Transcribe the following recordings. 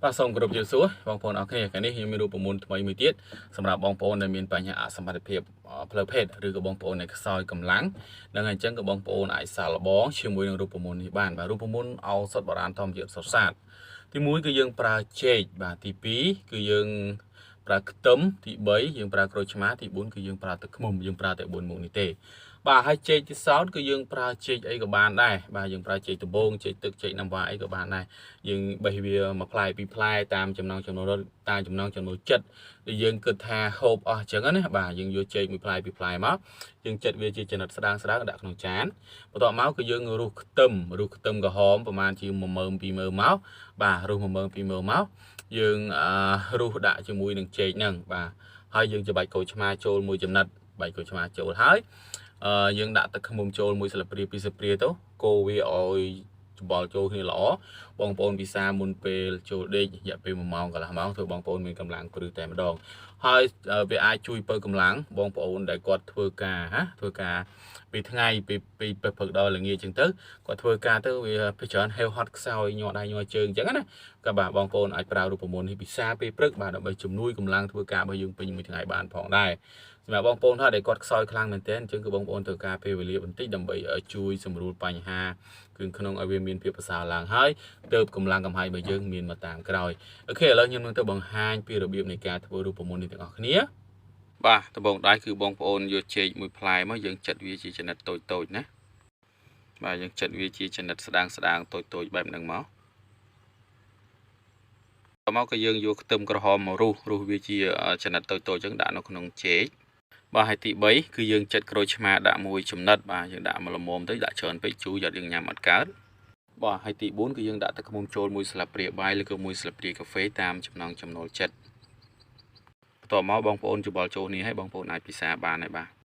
បាទសូមគោរពជំរាបសួរបងប្អូនអរគ្នាថ្ងៃនេះខ្ញុំមានរូបមន្តថ្មីមួយទៀតសម្រាប់បងប្អូនដែលមានបញ្ហាអសមត្ថភាពផ្លូវភេទឬក៏បងប្អូនដែលខ្សោយកម្លាំងនឹងអញ្ចឹងក៏បងប្អូនអាចសាកល្បងជាមួយនឹងរូបមន្តនេះបានបាទរូបមន្តឱសថបុរាណធម្មជាតិសុទ្ធសាធទី1គឺយើងប្រើចេកបាទទី2គឺយើងប្រើខ្ទឹមទី3យើងប្រើក្រូចឆ្មាទី4គឺយើងប្រើទឹកឃ្មុំយើងប្រើតែ4មុខនេះទេបាទហើយចេកទីសោតគឺយើងប្រើចេកអីក៏បានដែរបាទយើងប្រើចេកដំបងចេកទឹកចេកណាំវ៉ាអីក៏បានដែរយើងបេះវាមួយផ្លែពីរផ្លែតាមចំណង់ចំណូលតាមចំណង់ចំណូលចិត្តដែលយើងគិតថាហូបអស់អញ្ចឹងណាបាទយើងយកចេកមួយផ្លែពីរផ្លែមកយើងចិតវាជាចំណិតស្ដើងដាក់ក្នុងចានបន្ទាប់មកគឺយើងរុះខ្ទឹមក្រហមប្រហែលជា1មើម2មើមមកបាទរុះ1មើម2មើមមកយើងរុះដាក់ជាមួយនឹងចេកហ្នឹងបាទហើយយើងច្របាច់ក្រូចឆ្មាចូលមួយចំណិតបាច់ក្រូចឆ្មាចូលហើយយើងដាក់ទឹកឃ្មុំចូលមួយស្លាបព្រាពីរស្លាបព្រាទៅកូរវាឲ្យច្បល់ចូលគ្នាល្អបងប្អូនពិសាមុនពេលចូលដេករយៈពេល1ម៉ោងកន្លះម៉ោងធ្វើបងប្អូនមានកម្លាំងព្រឺតែម្ដងហើយវាអាចជួយបើកម្លាំងបងប្អូនដែលគាត់ធ្វើការពីថ្ងៃពីព្រឹកដល់ល្ងាចអញ្ចឹងទៅគាត់ធ្វើការទៅវាពីច្រើនហេវហត់ខ្សោយញ័រដៃញ័រជើងអញ្ចឹងណាក៏បាទបងប្អូនអាចប្រើរូបមន្តនេះពិសាពេលព្រឹកបាទដើម្បីជំនួយកម្លាំងធ្វើការរបស់យើងពេញមួយថ្ងៃបានផងដែរសម្រាប់បងប្អូនថាដែលគាត់ខ្សោយខ្លាំងមែនទែនអញ្ចឹងគឺបងប្អូនត្រូវការពេលវេលាបន្តិចដើម្បីជួយសម្រួលបញ្ហាគឺក្នុងឲ្យវាមានភាពប្រសើរឡើងហើយទៅកម្លាំងកំហាយរបស់យើងមានមកតាមក្រោយអូខេឥឡូវខ្ញុំនឹងទៅបង្ហាញពីរបៀបនៃការធ្វើរូបមន្តនេះទាំងអស់គ្នាបាទដំបូងដៃគឺបងប្អូនយកចេកមួយផ្លែមកយើងចិតវាជាចំណិតតូចណាបាទយើងចិតវាជាចំណិតស្ដើងតូចបែបហ្នឹងមកក៏យើងយកខ្ទឹមក្រហមមករុះវាជាចំណិតតូចអញ្ចឹងដាក់នៅក្នុងចេកបាទហើយទី3គឺយើងចិតក្រូចឆ្មាដាក់មួយចំណិតបាទយើងដាក់មកល្មមទៅដាក់ច្រើនពេកជូរយកយើងញ៉ាំអត់កើតបាទហើយទី4គឺយើងដាក់ទឹកឃ្មុំចូលមួយស្លាបព្រាបាយឬក៏មួយស្លាបព្រាកាហ្វេតាមចំណង់ចំណូលចិត្តបន្ទាប់មកបងប្អូនច្បល់ចូលនេះឲ្យបងប្អូនអាចពិសាបានហើយបាទ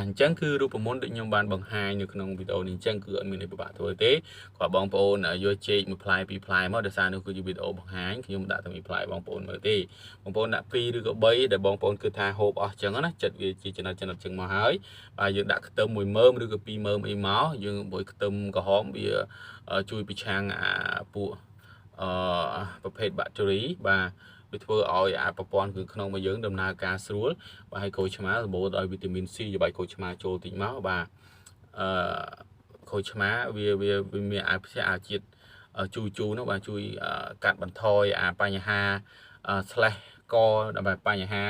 អញ្ចឹងគឺរូបមន្តដូចខ្ញុំបានបង្ហាញនៅក្នុងវីដេអូនេះអញ្ចឹងគឺអត់មានអីពិបាកធ្វើទេគាត់បងប្អូនយកចេកមួយផ្លែពីរផ្លែមកដោយសារនោះគឺជាវីដេអូបង្ហាញខ្ញុំដាក់តែមួយផ្លែបងប្អូនមើលទេបងប្អូនដាក់2ឬក៏3ដែលបងប្អូនគិតថាហូបអស់អញ្ចឹងណាចិត្តវាជាចំណិតអញ្ចឹងមកហើយបាទយើងដាក់ខ្ទឹម1មើមឬក៏2មើមអីមកយើងមួយខ្ទឹមក្រហមវាជួយប្រឆាំងពួកប្រភេទបាក់តេរីបាទវាធ្វើឲ្យប្រព័ន្ធគឺក្នុងរបស់យើងដំណើរការស្រួលបាទហើយក្រូចឆ្មាសម្បូរដោយវីតាមីន C ច្បាយក្រូចឆ្មាចូលតិចមកបាទក្រូចឆ្មាវាមានអាចជាតិជូរនោះបាទជួយកាត់បន្ថយបញ្ហាslash កដើម្បីបញ្ហា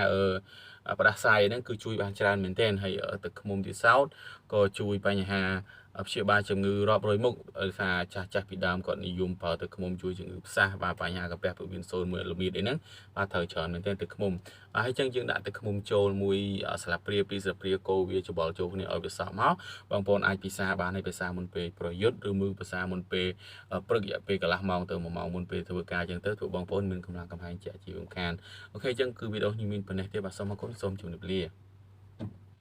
ផ្ដាសាយហ្នឹងគឺជួយបានច្រើនមែនទែនហើយទឹកឃ្មុំទីសោតក៏ជួយបញ្ហាព្យាបាលជំងឺរាប់រយមុខដោយសារចាស់ពីដើមគាត់និយមប្រើទឹកឃ្មុំជួយជំងឺផ្សះបាទបញ្ហាកាពះពោះវៀន01ល្មៀតអីហ្នឹងបាទត្រូវច្រើនមែនទែនទឹកឃ្មុំហើយចឹងយើងដាក់ទឹកឃ្មុំចូលមួយស្លាបព្រាពីរស្លាបព្រាកូរវាច្បល់ចូលគ្នាឲ្យវាសក់មកបងប្អូនអាចពិសាបានហើយពិសាមុនពេលប្រយុទ្ធឬមួយពិសាមុនពេលព្រឹករយៈពេលកន្លះម៉ោងទៅ1ម៉ោងមុនពេលធ្វើការចឹងទៅធ្វើបងប្អូនមានកម្លាំងកំហែងជាអាជីវកម្មអូខេចឹងគឺវីដេអូនេះមានប៉ុណ្ណេះទេបាទសូមអរគុណសូមជម្រាបលា